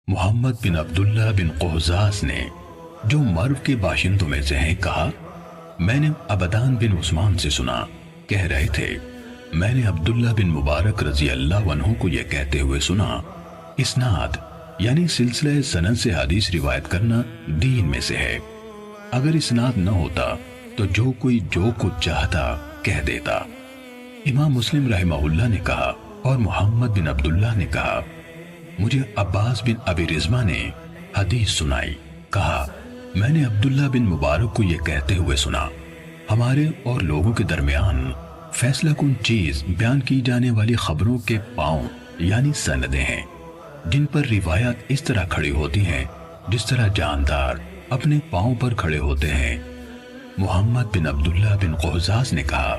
محمد بن عبداللہ بن قہزاز نے جو مرو کے باشندوں میں سے ہیں کہا میں نے عبدان بن عثمان سے سنا کہہ رہے تھے میں نے عبداللہ بن مبارک رضی اللہ عنہ کو یہ کہتے ہوئے سنا اسناد یعنی سلسلہ سند سے حدیث روایت کرنا دین میں سے ہے، اگر اسناد نہ ہوتا تو جو کوئی جو کچھ چاہتا کہہ دیتا۔ امام مسلم رحمہ اللہ نے کہا اور محمد بن عبداللہ نے کہا مجھے عباس بن ابی رزمہ نے حدیث سنائی، کہا میں نے عبداللہ بن مبارک کو یہ کہتے ہوئے سنا ہمارے اور لوگوں کے درمیان فیصلہ کن چیز بیان کی جانے والی خبروں کے پاؤں یعنی سندیں ہیں جن پر روایات اس طرح کھڑی ہوتی ہیں جس طرح جاندار اپنے پاؤں پر کھڑے ہوتے ہیں۔ محمد بن عبداللہ بن قہزاز نے کہا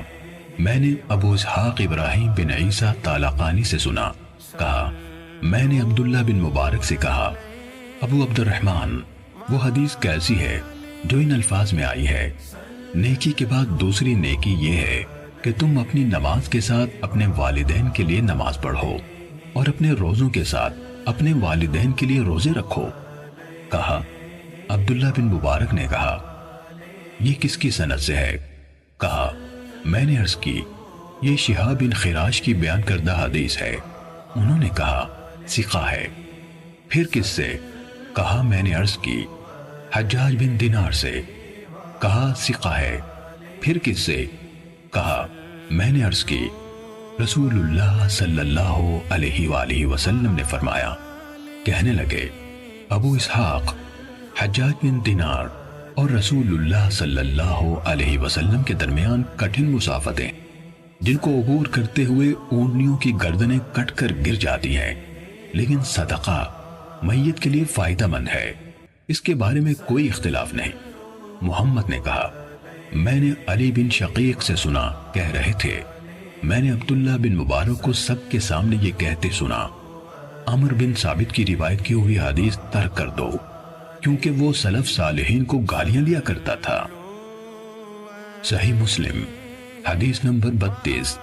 میں نے ابو اسحاق ابراہیم بن عیسیٰ طالقانی سے سنا، کہا میں نے عبداللہ بن مبارک سے کہا ابو عبد الرحمن وہ حدیث کیسی ہے جو ان الفاظ میں آئی ہے نیکی کے بعد دوسری نیکی یہ ہے کہ تم اپنی نماز کے ساتھ اپنے والدین کے لیے نماز پڑھو اور اپنے روزوں کے ساتھ اپنے والدین کے لیے روزے رکھو۔ کہا عبداللہ بن مبارک نے کہا یہ کس کی سند سے ہے؟ کہا میں نے عرض کی یہ شہاب بن خراش کی بیان کردہ حدیث ہے۔ انہوں نے کہا ثقہ ہے۔ پھر کس سے؟ کہا میں نے عرض کی حجاج بن دینار سے۔ کہا ثقہ ہے۔ پھر کس سے؟ کہا میں نے عرض کی رسول اللہ صلی اللہ علیہ وآلہ وسلم نے فرمایا۔ کہنے لگے ابو اسحاق حجاج بن دینار اور رسول اللہ صلی اللہ علیہ وسلم کے درمیان کٹھن مسافتیں جن کو عبور کرتے ہوئے اونٹنیوں کی گردنیں کٹ کر گر جاتی ہیں، لیکن صدقہ میت کے لیے فائدہ مند ہے، اس کے بارے میں کوئی اختلاف نہیں۔ محمد نے کہا میں نے علی بن شقیق سے سنا کہہ رہے تھے میں نے عبداللہ بن مبارک کو سب کے سامنے یہ کہتے سنا عمر بن ثابت کی روایت کی ہوئی حدیث ترک کر دو کیونکہ وہ سلف صالحین کو گالیاں دیا کرتا تھا۔ صحیح مسلم حدیث نمبر 32۔